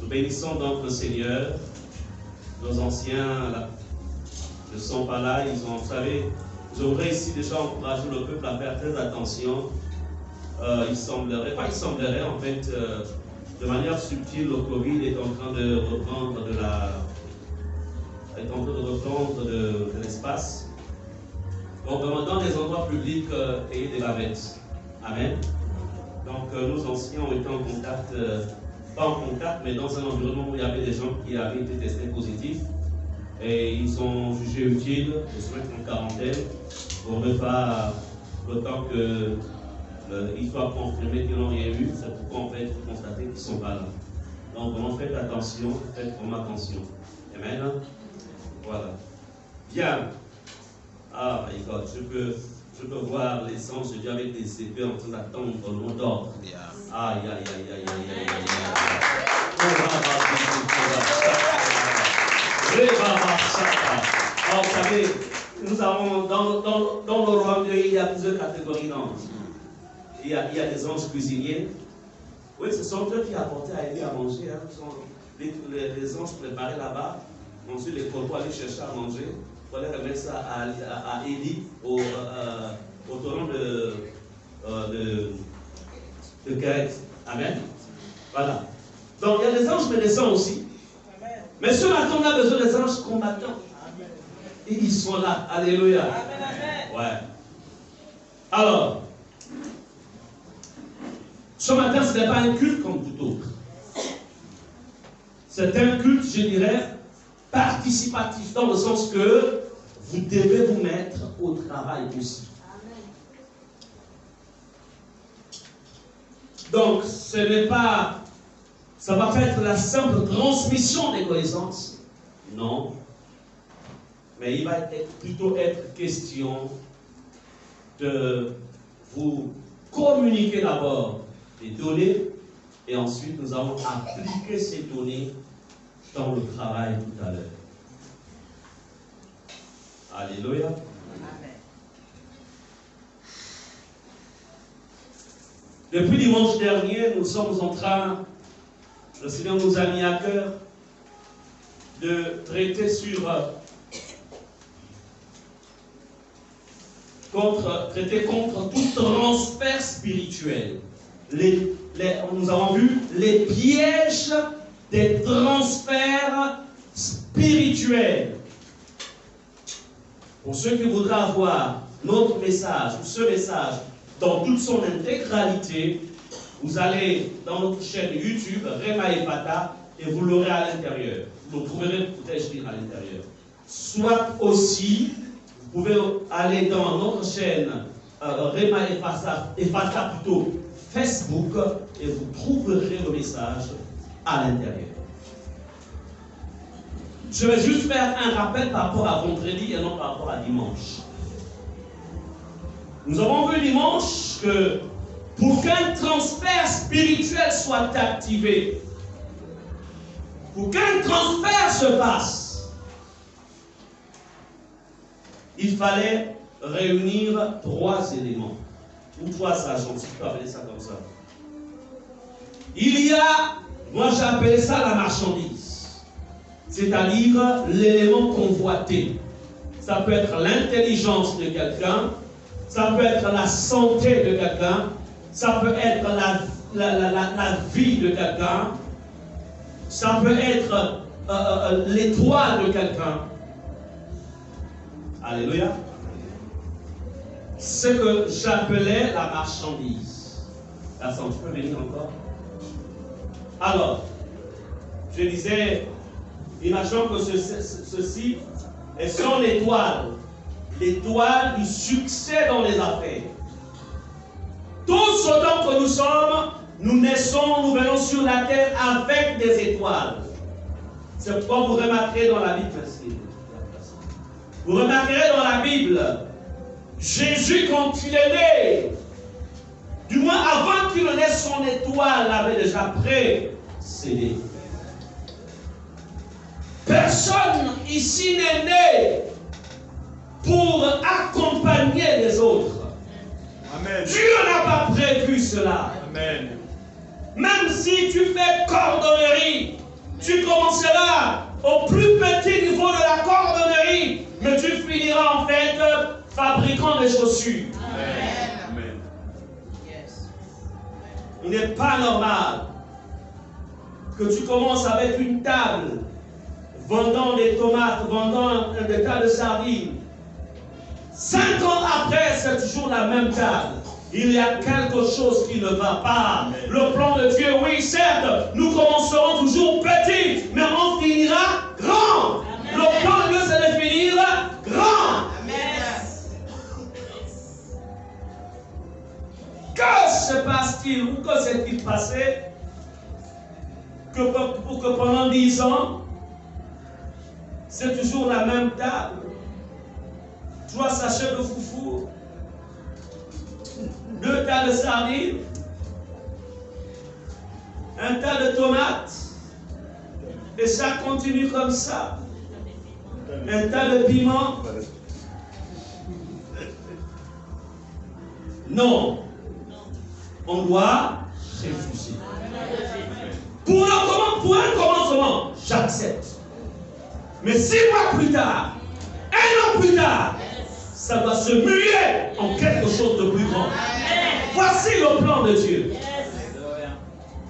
Nous bénissons donc le Seigneur. Nos anciens ne sont pas là. Vous savez, j'aurais ici déjà encouragé le peuple à faire très attention. Il semblerait en fait, de manière subtile, le Covid est en train de reprendre de l'espace. Donc, dans les endroits publics, ayez des bavettes. Amen. Donc, nos anciens ont été en contact, pas en contact, mais dans un environnement où il y avait des gens qui avaient été testés positifs. Et ils ont jugé utile de se mettre en quarantaine pour ne pas, le temps qu'ils soient confirmés qu'ils n'ont rien eu. C'est pourquoi en fait, vous constatez qu'ils ne sont pas là. Donc, vraiment, faites attention, faites vraiment attention. Amen. Voilà. Bien. Ah, my God, je peux voir les anges de Dieu avec des épées en train d'attendre le mot d'ordre. Aïe, aïe, aïe, aïe, aïe, aïe, alors, vous savez, nous avons dans le royaume de Dieu, il y a plusieurs catégories d'anges. Il y a des anges cuisiniers. Oui, ce sont eux qui apportaient à Élie à manger. Hein. Les anges préparés là-bas. Ensuite, les corbeaux allaient chercher à manger. Il fallait remettre ça à Élie, au torrent de Kéret. Amen. Voilà. Donc, il y a des anges médecins aussi. Amen. Mais ce matin, on a besoin des anges combattants. Amen. Et ils sont là. Alléluia. Amen. Ouais. Alors, ce matin, ce n'est pas un culte comme tout autre. C'est un culte, je dirais, participatif, dans le sens que vous devez vous mettre au travail aussi. Amen. Donc, ce n'est pas, ça va pas être la simple transmission des connaissances, non, mais il va plutôt être question de vous communiquer d'abord des données, et ensuite nous allons appliquer ces données dans le travail tout à l'heure. Alléluia. Amen. Depuis dimanche dernier, nous sommes en train, le Seigneur nous a mis à cœur de traiter contre tout transfert spirituel. Nous avons vu les pièges des transferts spirituels. Pour ceux qui voudraient avoir notre message ou ce message dans toute son intégralité, vous allez dans notre chaîne YouTube, Rema Ephata, et vous l'aurez à l'intérieur. Vous le trouverez peut-être à l'intérieur. Soit aussi, vous pouvez aller dans notre chaîne Rema Ephata plutôt Facebook, et vous trouverez le message à l'intérieur. Je vais juste faire un rappel par rapport à vendredi et non par rapport à dimanche. Nous avons vu dimanche que pour qu'un transfert spirituel soit activé, pour qu'un transfert se passe, il fallait réunir 3 éléments, ou 3 agents, si tu peux appeler ça comme ça. Il y a, moi j'ai appelé ça la marchandise, c'est-à-dire l'élément convoité. Ça peut être l'intelligence de quelqu'un, ça peut être la santé de quelqu'un, ça peut être la vie de quelqu'un, ça peut être l'étoile de quelqu'un. Alléluia. Ce que j'appelais la marchandise. Attends, tu peux venir encore? Alors, je disais, imaginons que ceci est son étoile, l'étoile du succès dans les affaires. Tous autant que nous sommes, nous naissons, nous venons sur la terre avec des étoiles. C'est pourquoi vous remarquerez dans la Bible, vous remarquerez dans la Bible, Jésus quand il est né, du moins avant qu'il ne naisse, son étoile avait déjà précédé. Personne ici n'est né pour accompagner les autres. Amen. Dieu n'a pas prévu cela. Amen. Même si tu fais cordonnerie, tu commenceras au plus petit niveau de la cordonnerie, mais tu finiras en fait fabricant des chaussures. Amen. Il n'est pas normal que tu commences avec une table, vendant des tomates, vendant des tas de sardines. 5 ans après, c'est toujours la même table. Il y a quelque chose qui ne va pas. Le plan de Dieu, oui, certes, nous commencerons toujours petit, mais on finira grand. Amen. Le plan de Dieu, c'est de finir grand. Amen. Que se passe-t-il ou que s'est-il passé pour que pendant 10 ans, c'est toujours la même table? 3 sachets de foufou, 2 tas de sardines, un tas de tomates, et ça continue comme ça. Un tas de piments. Non. On doit refuser. Pour un commencement, j'accepte. Mais 6 mois plus tard, 1 an plus tard, ça doit se muer en quelque chose de plus grand. Voici le plan de Dieu.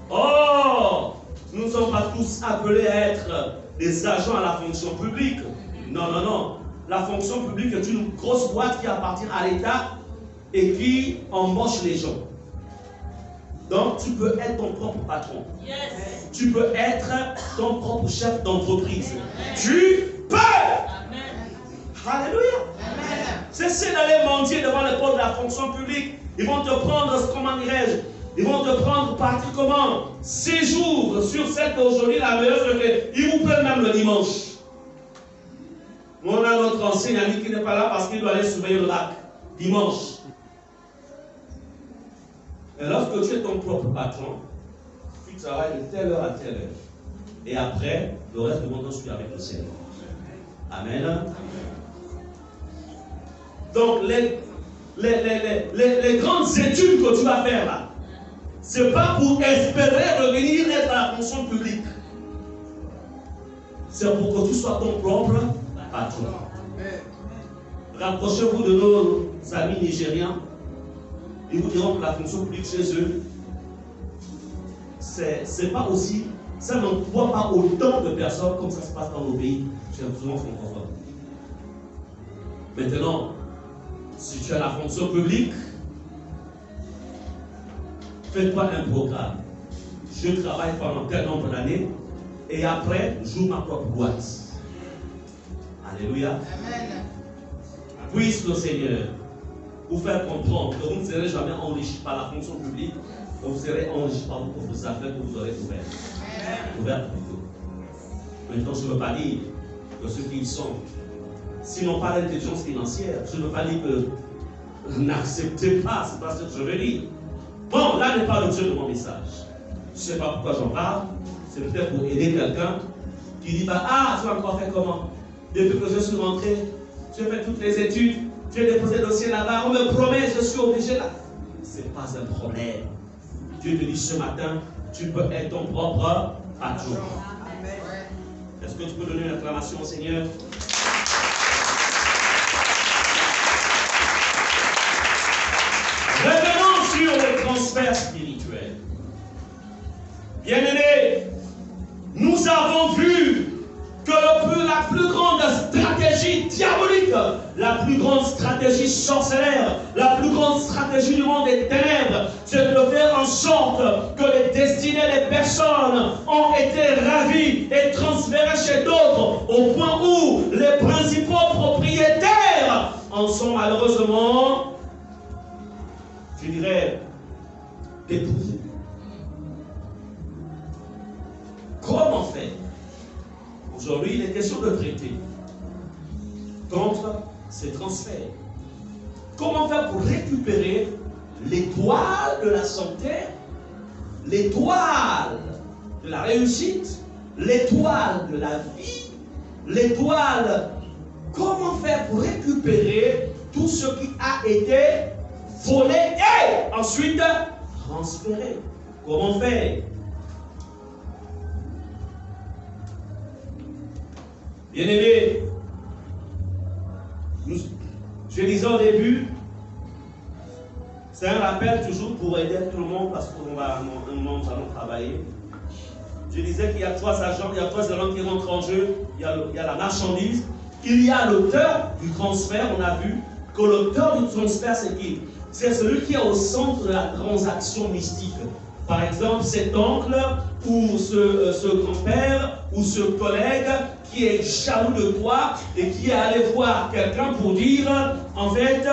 Oh, nous ne sommes pas tous appelés à être des agents à la fonction publique. Non, non, non. La fonction publique est une grosse boîte qui appartient à l'État et qui embauche les gens. Donc, tu peux être ton propre patron. Tu peux être ton propre chef d'entreprise. Tu peux. Alléluia. Cessez d'aller mendier devant les portes de la fonction publique. Ils vont te prendre, comment dirais-je, ils vont te prendre partie comment? 6 jours sur 7 aujourd'hui, la meilleure c'est qu'ils vous prennent même le dimanche. On a notre ancien ami qui n'est pas là parce qu'il doit aller surveiller le lac dimanche. Et lorsque tu es ton propre patron, tu travailles de telle heure à telle heure. Et après, le reste du monde suit avec le Seigneur. Amen. Donc, les grandes études que tu vas faire là, ce n'est pas pour espérer revenir être à la fonction publique. C'est pour que tu sois ton propre patron. Rapprochez-vous de nos amis nigérians. Ils vous diront que la fonction publique chez eux, c'est pas aussi, ça n'emploie pas autant de personnes comme ça se passe dans nos pays, souvent francophones. Maintenant, si tu as la fonction publique, fais-toi un programme. Je travaille pendant tel nombre d'années et après, j'ouvre ma propre boîte. Alléluia. Amen. Puisse le Seigneur vous faire comprendre que vous ne serez jamais enrichi par la fonction publique, vous serez enrichi par vos propres affaires que vous aurez ouvertes plutôt. Maintenant, je ne veux pas dire que ceux qui y sont, s'ils n'ont pas d'intelligence financière, je ne veux pas dire que n'acceptez pas, c'est pas ce que je veux dire. Bon, là n'est pas l'objet de mon message. Je ne sais pas pourquoi j'en parle, c'est peut-être pour aider quelqu'un qui dit bah, ah, tu vas encore faire comment? Depuis que je suis rentré, j'ai fait toutes les études, j'ai déposé le dossier là-bas, on me promet, je suis obligé là. Ce n'est pas un problème. Dieu te dit ce matin, tu peux être ton propre patron. Est-ce que tu peux donner une acclamation au Seigneur? Revenons sur le transfert spirituel. Bien-aimés, nous avons vu que la plus grande stratégie diabolique, la plus grande stratégie sorcellaire, la plus grande stratégie du monde des ténèbres, c'est de faire en sorte que les destinées des personnes ont été ravies et transférées chez d'autres, au point où les principaux propriétaires en sont malheureusement, je dirais, détruits. Comment faire? Aujourd'hui, il est question de traiter contre ces transferts. Comment faire pour récupérer l'étoile de la santé, l'étoile de la réussite, l'étoile de la vie, l'étoile. Comment faire pour récupérer tout ce qui a été volé et ensuite transféré? Comment faire? Bien-aimés, je disais au début, c'est un rappel toujours pour aider tout le monde parce que nous allons travailler. Je disais qu'il y a trois agents, il y a trois éléments qui rentrent en jeu. Il y a la marchandise, il y a l'auteur du transfert. On a vu que l'auteur du transfert, c'est qui? C'est celui qui est au centre de la transaction mystique. Par exemple, cet oncle ou ce grand-père ou ce collègue qui est jaloux de toi et qui est allé voir quelqu'un pour dire, en fait,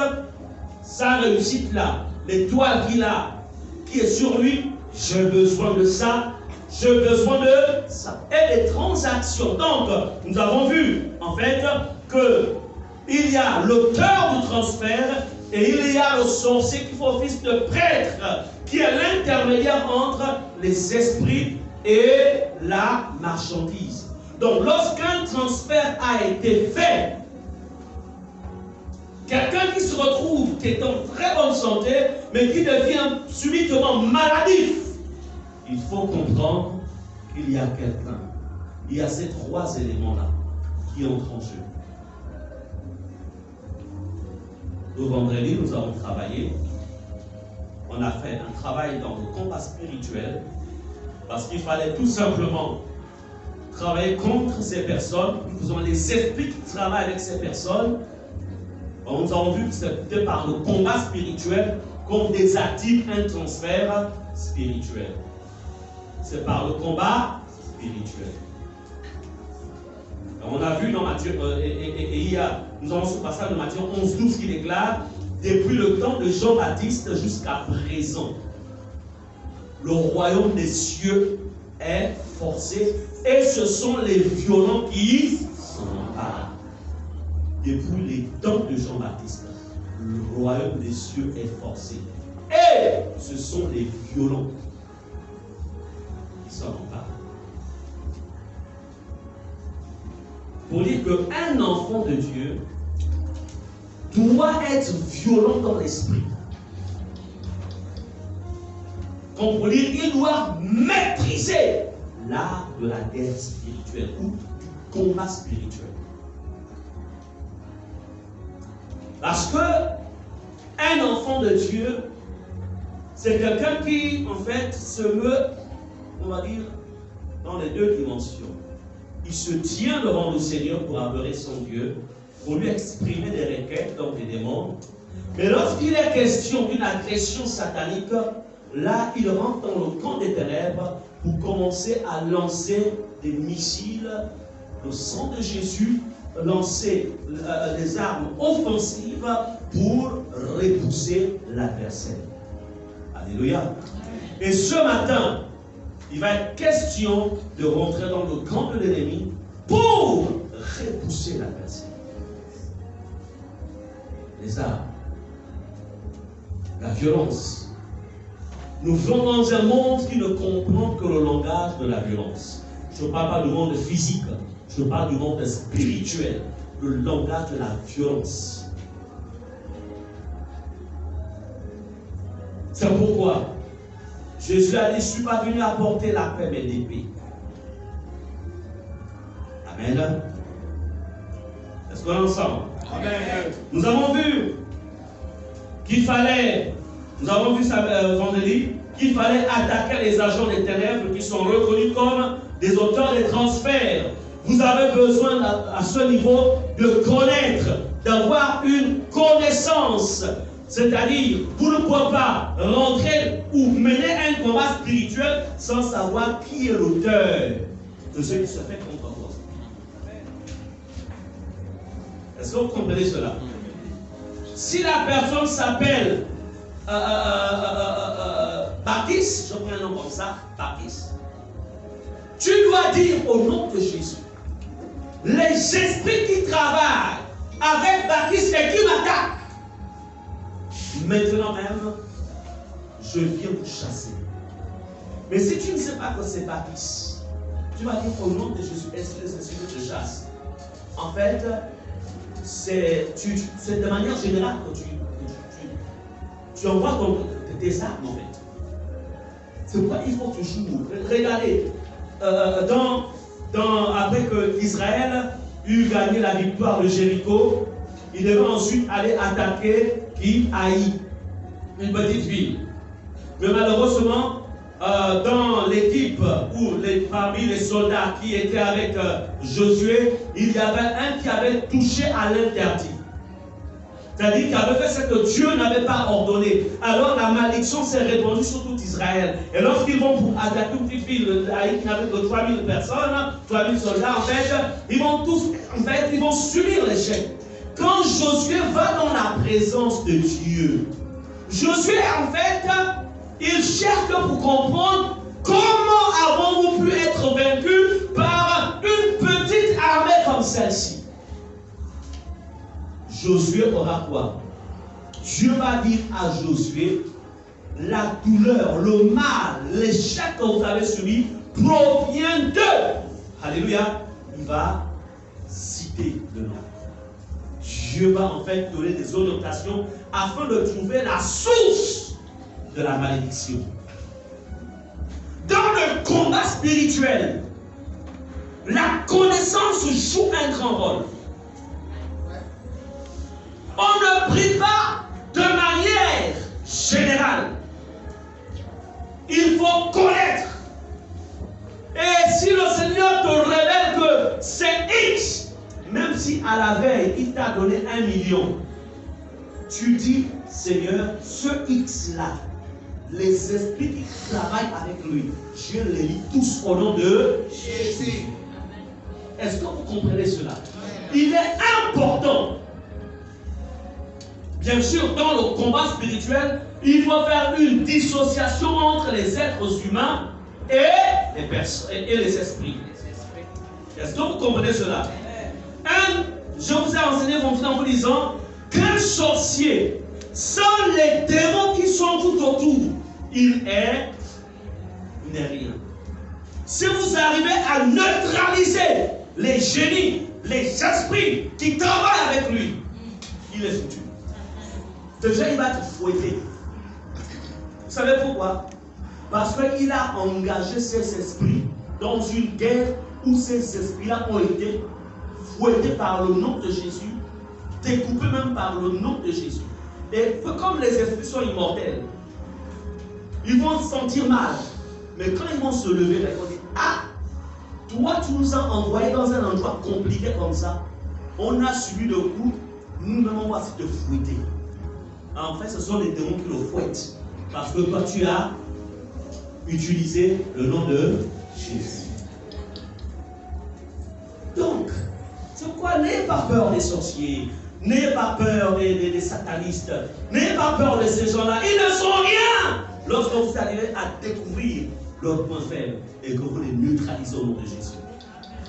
sa réussite là, l'étoile qu'il a, qui est sur lui, j'ai besoin de ça, j'ai besoin de ça. Et les transactions. Donc, nous avons vu, en fait, qu'il y a l'auteur du transfert et il y a le sorcier qui fait office de prêtre, qui est l'intermédiaire entre les esprits et la marchandise. Donc, lorsqu'un transfert a été fait, quelqu'un qui se retrouve, qui est en très bonne santé, mais qui devient subitement maladif, il faut comprendre qu'il y a quelqu'un. Il y a ces trois éléments-là qui entrent en jeu. Le vendredi, nous avons travaillé. On a fait un travail dans le combat spirituel parce qu'il fallait tout simplement travailler contre ces personnes. Nous avons les esprits qui travaillent avec ces personnes. Nous avons vu que c'était par le combat spirituel qu'on désactive un transfert spirituel. C'est par le combat spirituel. On a vu dans Matthieu, nous avons ce passage de Matthieu 11-12 qui déclare: depuis le temps de Jean-Baptiste jusqu'à présent, le royaume des cieux est forcé et ce sont les violents qui s'en emparent. Depuis les temps de Jean-Baptiste, le royaume des cieux est forcé et ce sont les violents qui s'en emparent. Pour dire qu'un enfant de Dieu doit être violent dans l'esprit. Comme pour dire, il doit maîtriser l'art de la guerre spirituelle ou du combat spirituel. Parce que un enfant de Dieu, c'est quelqu'un qui, en fait, se meut, on va dire, dans les deux dimensions. Il se tient devant le Seigneur pour adorer son Dieu, pour lui exprimer des requêtes, donc des demandes. Mais lorsqu'il est question d'une agression satanique, là, il rentre dans le camp des ténèbres pour commencer à lancer des missiles, le sang de Jésus, lancer des armes offensives pour repousser l'adversaire. Alléluia. Et ce matin, il va être question de rentrer dans le camp de l'ennemi pour repousser l'adversaire. Les armes, la violence. Nous vivons dans un monde qui ne comprend que le langage de la violence. Je ne parle pas du monde physique, je parle du monde spirituel, le langage de la violence. C'est pourquoi Jésus a dit, je ne suis pas venu apporter la paix mais l'épée. Amen. Est-ce qu'on est ensemble? Amen. Nous avons vu qu'il fallait, nous avons vu ça vendredi, qu'il fallait attaquer les agents des ténèbres qui sont reconnus comme des auteurs des transferts. Vous avez besoin à ce niveau de connaître, d'avoir une connaissance. C'est-à-dire, vous ne pouvez pas rentrer ou mener un combat spirituel sans savoir qui est l'auteur de ce qui se fait contre vous. Est-ce que vous comprenez cela? Si la personne s'appelle Baptiste, je prends un nom comme ça, Baptiste, tu dois dire au nom de Jésus, les esprits qui travaillent avec Baptiste et qui m'attaquent, maintenant même, je viens vous chasser. Mais si tu ne sais pas que c'est Baptiste, tu vas dire au nom de Jésus, est-ce que les esprits te chassent? En fait, c'est de manière générale que tu envoies tes armes en fait. C'est pourquoi il faut toujours regarder. Après que Israël eut gagné la victoire de Jéricho, il devait ensuite aller attaquer Haï, une petite ville. Mais malheureusement, dans l'équipe ou parmi les soldats qui étaient avec Josué, il y avait un qui avait touché à l'interdit. C'est-à-dire qu'il avait fait ce que Dieu n'avait pas ordonné. Alors la malédiction s'est répandue sur tout Israël. Et lorsqu'ils vont pour attaquer une petite ville qui n'avait que 3000 personnes, 3000 soldats, en fait, ils vont subir l'échec. Quand Josué va dans la présence de Dieu, Josué, en fait, il cherche pour comprendre comment avons-nous pu être vaincus par une petite armée comme celle-ci. Josué aura quoi? Dieu va dire à Josué, la douleur, le mal, l'échec que vous avez subi provient d'eux. Alléluia. Il va citer le nom. Dieu va en fait donner des orientations afin de trouver la source de la malédiction. Dans le combat spirituel, la connaissance joue un grand rôle. On ne prie pas de manière générale. Il faut connaître. Et si le Seigneur te révèle que c'est X, même si à la veille, il t'a donné 1 million, tu dis, Seigneur, ce X-là, les esprits qui travaillent avec lui, je les lis tous au nom de Jésus. Est-ce que vous comprenez cela? Il est important. Bien sûr, dans le combat spirituel, il faut faire une dissociation entre les êtres humains et les esprits. Est-ce que vous comprenez cela? Je vous ai enseigné en vous disant qu'un sorcier, sans les démons qui sont tout autour, il n'est rien. Si vous arrivez à neutraliser les génies, les esprits qui travaillent avec lui, il est foutu. Déjà, il va te fouetter. Vous savez pourquoi? Parce qu'il a engagé ses esprits dans une guerre où ces esprits-là ont été fouettés par le nom de Jésus, découpés même par le nom de Jésus. Et comme les esprits sont immortels, ils vont se sentir mal. Mais quand ils vont se lever, ils vont dire, ah, toi tu nous as envoyés dans un endroit compliqué comme ça. On a subi le coup, nous-mêmes on va te fouetter. En fait, ce sont les démons qui le fouettent. Parce que toi, tu as utilisé le nom de Jésus. Donc, c'est pourquoi n'ayez pas peur des sorciers, n'ayez pas peur des satanistes, n'ayez pas peur de ces gens-là. Ils ne sont rien lorsque vous arrivez à découvrir leur point faible et que vous les neutralisez au nom de Jésus.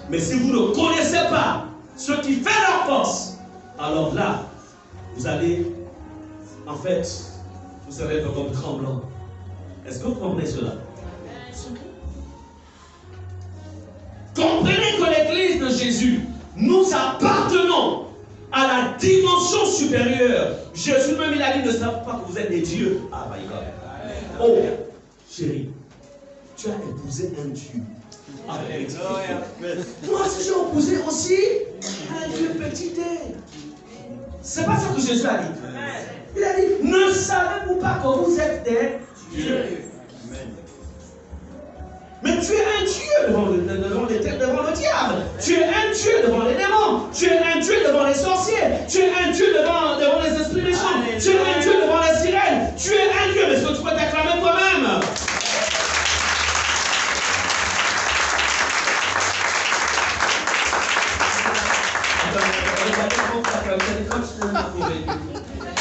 Mais si vous ne connaissez pas ce qui fait leur force, alors là, vous allez... En fait, vous serez comme tremblant. Est-ce que vous comprenez cela? Comprenez que l'Église de Jésus, nous appartenons à la dimension supérieure. Jésus même, il a dit, ne savez pas que vous êtes des dieux. Ah, my God. Oh, chérie, tu as épousé un Dieu. Moi, si j'ai épousé aussi un Dieu petit D. C'est pas ça que Jésus a dit. Il a dit, ne savez-vous pas que vous êtes des dieux? Mais tu es un Dieu devant le diable. Tu es un Dieu devant les démons. Tu es un Dieu devant les sorciers. Tu es un Dieu devant les esprits méchants. Tu es un Dieu devant les sirènes. Tu es un Dieu, mais est-ce que tu peux t'acclamer toi-même?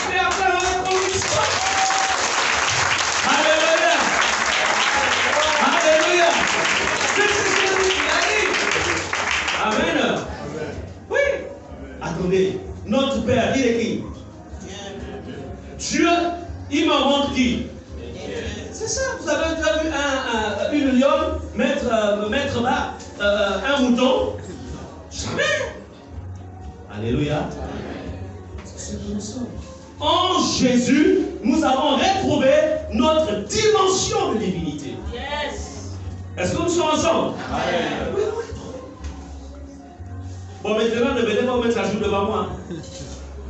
Mais après la conviction. Alléluia. Alléluia. C'est ce que Jésus a dit. Amen. Oui. Attendez. Notre Père, il est qui? Dieu, il m'en montre qui? C'est ça. Vous avez déjà vu une lionne mettre là un mouton? Jamais. Alléluia. C'est ce que nous sommes. En Jésus, nous avons retrouvé notre dimension de divinité. Yes. Est-ce que nous sommes ensemble? Oui, oui. Bon, maintenant, ne venez pas mettre la joue devant moi.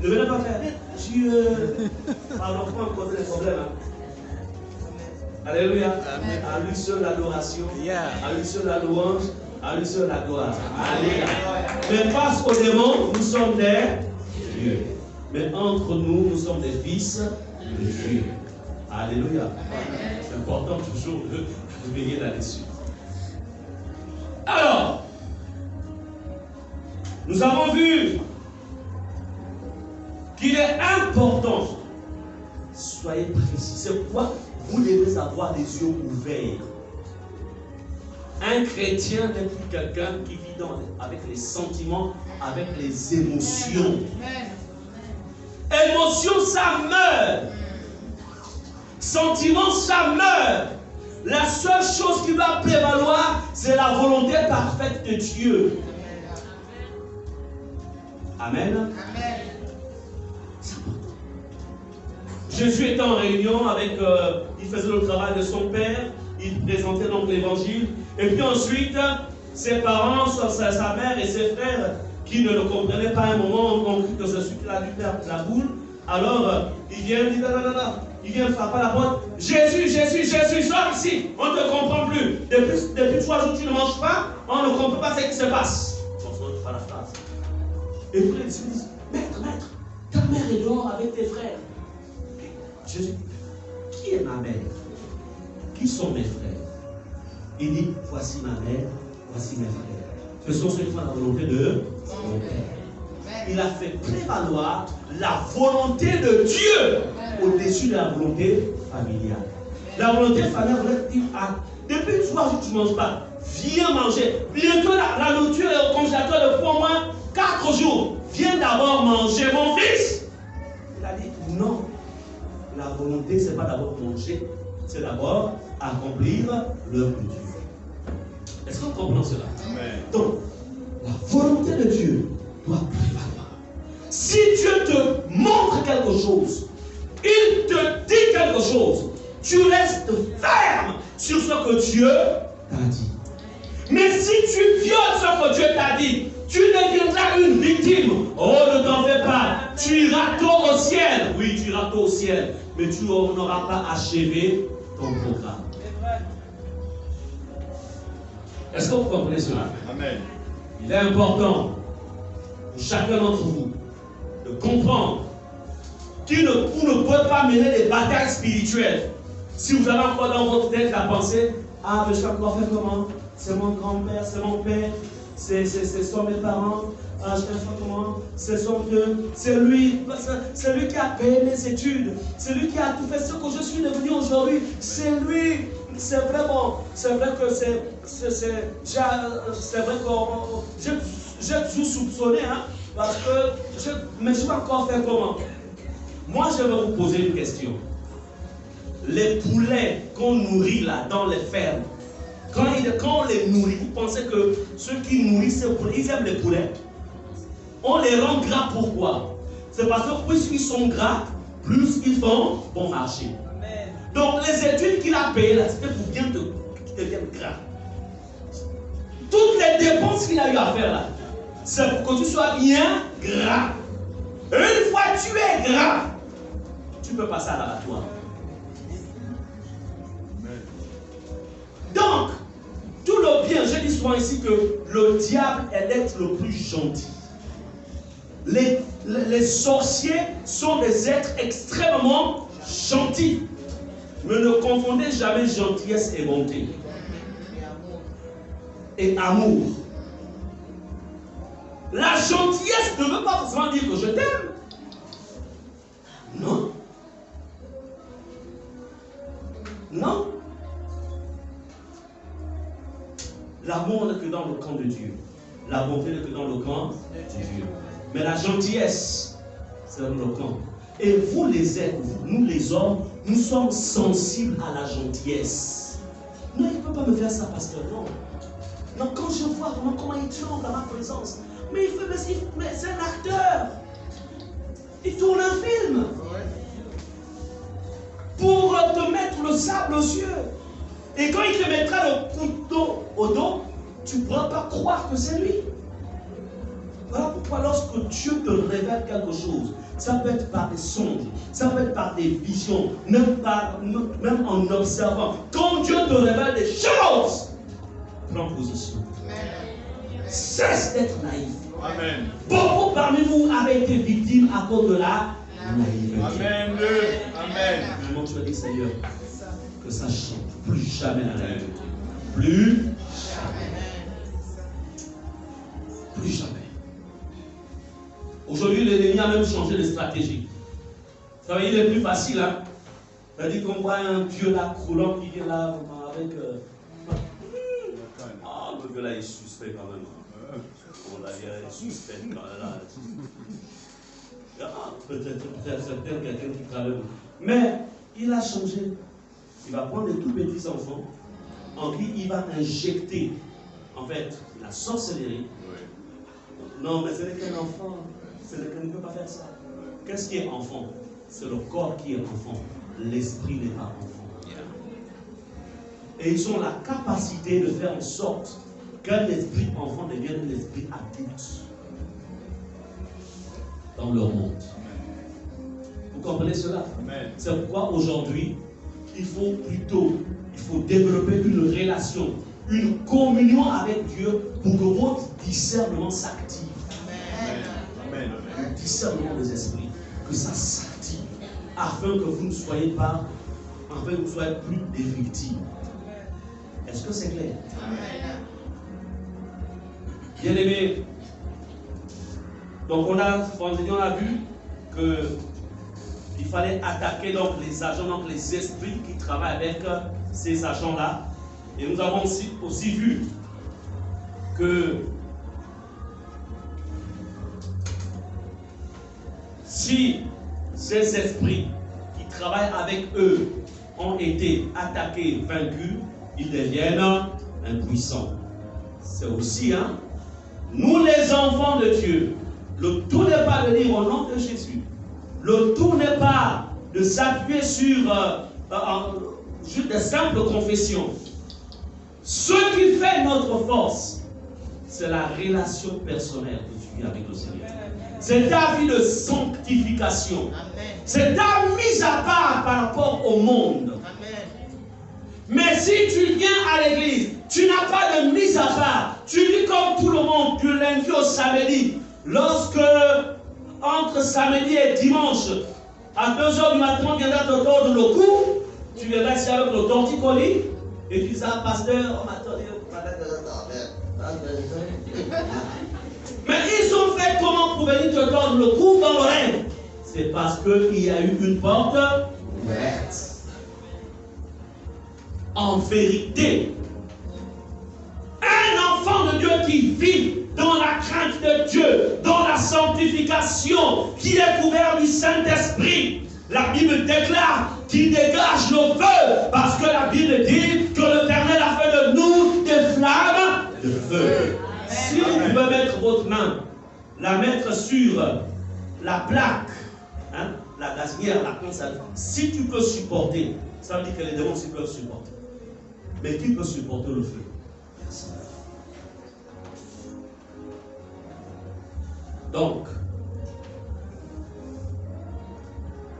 Ne venez pas faire Dieu. Alors, pas causer des problèmes. Alléluia. Amen. À lui seul l'adoration. À lui seul la louange. À lui seul la gloire. Alléluia. Mais face aux démons, nous sommes des dieux. Mais entre nous, nous sommes des fils de Dieu. Alléluia. C'est important toujours de veiller là-dessus. Alors, nous avons vu qu'il est important, soyez précis, c'est pourquoi vous devez avoir les yeux ouverts. Un chrétien n'est plus quelqu'un qui vit avec les sentiments, avec les émotions. Émotion, ça meurt. Sentiment, ça meurt. La seule chose qui va prévaloir, c'est la volonté parfaite de Dieu. Amen. Jésus était en réunion avec, il faisait le travail de son père, il présentait donc l'évangile, et puis ensuite, ses parents, sa mère et ses frères, qui ne le comprenaient pas à un moment, ont compris que c'est celui qui a dû faire la boule. Alors, il vient, il dit, il vient frapper à la porte. Jésus, sors ici, on ne te comprend plus. Depuis 3 jours, tu ne manges pas, on ne comprend pas ce qui se passe. Pas la phrase. Et puis les disciples disent, maître, ta mère est dehors avec tes frères. Jésus, qui est ma mère? Qui sont mes frères? Il dit, voici ma mère, voici mes frères. Ce sont ceux qui font la volonté de mon Père. Il a fait prévaloir la volonté de Dieu au-dessus de la volonté familiale. La volonté familiale voulait dire, depuis 3 jours tu ne manges pas, viens manger. Bientôt la nourriture est au congélateur depuis au moins 4 jours. Viens d'abord manger, mon fils. Il a dit, non. La volonté, ce n'est pas d'abord manger, c'est d'abord accomplir l'œuvre de Dieu. Est-ce qu'on comprend cela? Amen. Donc, la volonté de Dieu doit prévaloir. Si Dieu te montre quelque chose, il te dit quelque chose, tu restes ferme sur ce que Dieu t'a dit. Mais si tu violes ce que Dieu t'a dit, tu deviendras une victime. Oh, ne t'en fais pas. Tu iras tôt au ciel. Oui, tu iras tôt au ciel. Mais tu n'auras pas achevé ton programme. Est-ce que vous comprenez cela? Amen. Il est important pour chacun d'entre vous de comprendre vous ne pouvez pas mener des batailles spirituelles. Si vous avez encore dans votre tête la pensée, mais je vais encore faire comment? C'est mon grand-père, c'est mon père, ce sont mes parents. Je vais faire comment? Ce sont eux. C'est lui qui a payé mes études. C'est lui qui a tout fait ce que je suis devenu aujourd'hui. C'est lui. C'est vrai, bon, c'est vrai que c'est vrai que j'ai toujours soupçonné, hein, parce que mais je vais encore faire comment? Moi, je vais vous poser une question. Les poulets qu'on nourrit là dans les fermes, quand on les nourrit, vous pensez que ceux qui nourrissent ces poulets, ils aiment les poulets? On les rend gras, pourquoi? C'est parce que plus ils sont gras, plus ils font bon marché. Amen. Donc les études qu'il a payées là, c'était pour bien qu'ils deviennent gras. Toutes les dépenses qu'il a eu à faire là, c'est pour que tu sois bien gras. Et une fois que tu es gras, tu peux passer à l'abattoir. Donc, tout le bien, je dis souvent ici que le diable est l'être le plus gentil. Les sorciers sont des êtres extrêmement gentils. Mais ne confondez jamais gentillesse et bonté. Et amour. La gentillesse ne veut pas forcément dire que je t'aime. Non. Non. L'amour n'est que dans le camp de Dieu. La bonté n'est que dans le camp de Dieu. Mais la gentillesse, c'est dans le camp. Et vous les êtres, nous les hommes, nous sommes sensibles à la gentillesse. Non, il ne peut pas me faire ça, pasteur, non. Non, quand je vois vraiment comment il tremble à ma présence, mais il fait, mais c'est un acteur. Il tourne un film. Pour te mettre le sable aux yeux. Et quand il te mettra le couteau au dos, tu ne pourras pas croire que c'est lui. Voilà pourquoi lorsque Dieu te révèle quelque chose, ça peut être par des songes, ça peut être par des visions, même en observant. Quand Dieu te révèle des choses, prends position. Cesse d'être naïf. Amen. Beaucoup parmi vous avez été victimes à cause de la naïveté. Amen. Amen. Vraiment, tu as dit, Seigneur, que ça change. Plus jamais la naïveté. Plus jamais. Plus jamais. Aujourd'hui, l'ennemi a même changé de stratégie. Vous savez, il est plus facile. Hein? C'est-à-dire qu'on voit un Dieu là, croulant, qui vient là avec... Ah, le Dieu là est suspect quand même. On l'a dit, il est suspect quand même. Ah, peut-être quelqu'un qui travaille. Mais il a changé. Il va prendre des tout petits enfants. En qui il va injecter, en fait, la sorcellerie. Non, mais ce n'est qu'un enfant. Il ne peut pas faire ça. Qu'est-ce qui est enfant? C'est le corps qui est enfant. L'esprit n'est pas enfant. Et ils ont la capacité de faire en sorte qu'un esprit enfant devienne un esprit adulte dans leur monde. Vous comprenez cela? C'est pourquoi aujourd'hui, il faut développer une relation, une communion avec Dieu pour que votre discernement s'active. Le discernement des esprits, que ça s'active, afin que vous ne soyez pas, afin que vous ne soyez plus des victimes. Est-ce que c'est clair? Bien aimé, donc on a vu qu'il fallait attaquer donc les agents, donc les esprits qui travaillent avec ces agents-là. Et nous avons aussi vu que si ces esprits qui travaillent avec eux ont été attaqués, vaincus, ils deviennent impuissants. C'est aussi, nous les enfants de Dieu, le tout n'est pas de dire au nom de Jésus. Le tout n'est pas de s'appuyer sur juste de simples confessions. Ce qui fait notre force, c'est la relation personnelle que tu as avec le Seigneur. C'est ta vie de sanctification. C'est ta mise à part par rapport au monde. Mais si tu viens à l'église, tu n'as pas de mise à part. Tu vis comme tout le monde du lundi au samedi. Lorsque, entre samedi et dimanche, à 2h du matin, on viendra te tordre le cou, tu viendras ici avec le torticolis, et tu dis, pasteur, on m'a tordu. Mais ils ont fait comment pour venir te tordre le cou dans l'oreille? C'est parce qu'il y a eu une porte ouverte. En vérité, un enfant de Dieu qui vit dans la crainte de Dieu, dans la sanctification, qui est couvert du Saint-Esprit, la Bible déclare qu'il dégage le feu, parce que la Bible dit que l'Éternel a fait de nous des flammes de feu. Si vous pouvez mettre votre main, la mettre sur la plaque, la gazinière, la console, si tu peux supporter, ça veut dire que les démons aussi peuvent supporter. Mais qui peut supporter le feu? Personne. Donc,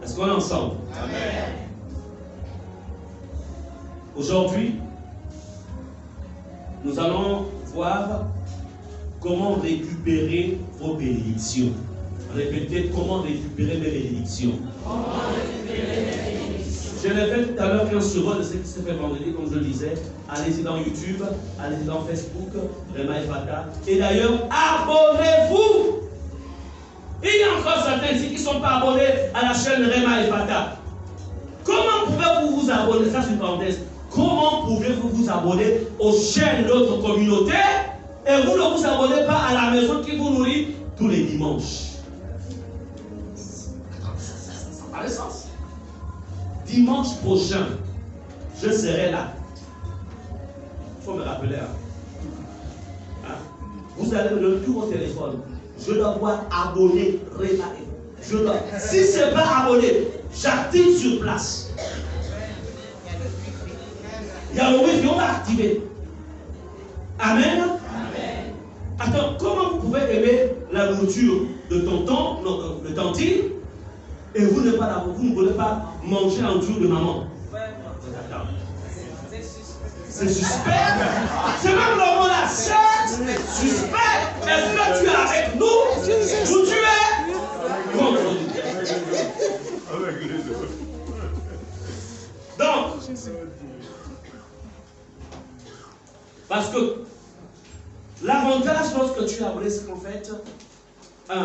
est-ce qu'on est ensemble? Amen. Aujourd'hui, nous allons voir comment récupérer vos bénédictions. Répétez, comment récupérer mes bénédictions. Je l'ai fait tout à l'heure, 15 secondes de ce qui s'est fait vendredi, comme je le disais. Allez-y dans YouTube, allez-y dans Facebook, Rema Ephata. Et d'ailleurs, abonnez-vous. Il y a encore certains ici qui ne sont pas abonnés à la chaîne Rema Ephata. Comment pouvez-vous vous abonner? Ça, c'est une parenthèse. Comment pouvez-vous vous abonner aux chaînes de notre communauté et vous ne vous abonnez pas à la maison qui vous nourrit tous les dimanches? Ça n'a pas de sens. Dimanche prochain, je serai là. Il faut me rappeler. Vous allez me donner tout votre téléphone. Je dois voir abonner, Rema. Si ce n'est pas abonné, j'active sur place. Il y a le wifi, on va activer. Amen. Attends, comment vous pouvez aimer la nourriture de tonton, de tantine, et vous ne voulez pas manger en jour de maman? C'est suspect. C'est même le mot là, c'est suspect. Est-ce que tu es avec nous ou tu es contre nous? Donc, parce que l'avantage lorsque tu as c'est qu'en fait,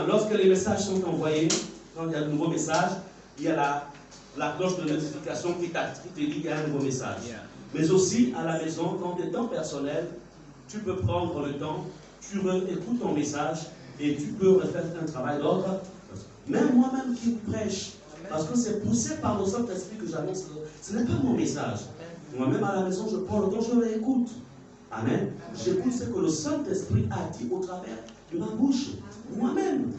lorsque les messages sont envoyés, quand il y a de nouveaux messages, il y a la cloche de notification qui te dit qu'il y a un nouveau message. Mais aussi à la maison, dans tes temps personnels, tu peux prendre le temps, tu écoutes ton message et tu peux refaire un travail d'autre. Même moi-même qui prêche, parce que c'est poussé par le Saint-Esprit que j'annonce, ce n'est pas mon message. Moi-même à la maison, je prends le temps, je l'écoute. Amen. J'écoute ce que le Saint-Esprit a dit au travers de ma bouche. Moi-même.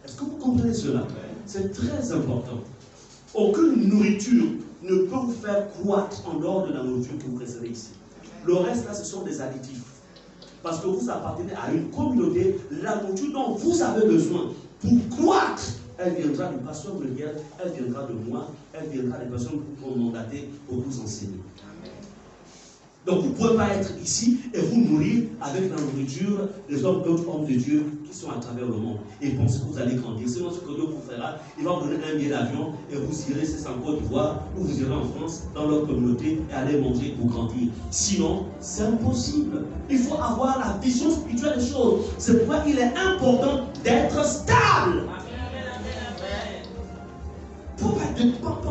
Est-ce que vous comprenez cela? C'est très important. Aucune nourriture ne peut vous faire croître en dehors de la nourriture que vous recevez ici. Le reste, là, ce sont des additifs. Parce que vous appartenez à une communauté, la nourriture dont vous avez besoin pour croître, elle viendra du pasteur Muriel, elle viendra de moi, elle viendra des personnes qui vont mandater pour vous enseigner. Donc vous ne pouvez pas être ici et vous nourrir avec la nourriture des hommes, d'autres hommes de Dieu qui sont à travers le monde et pensez que vous allez grandir. Sinon ce que Dieu vous fera, il va vous donner un billet d'avion et vous irez, c'est en Côte d'Ivoire ou vous irez en France dans leur communauté et aller manger pour grandir. Sinon, c'est impossible. Il faut avoir la vision spirituelle des choses. C'est pourquoi il est important d'être stable. Pour pas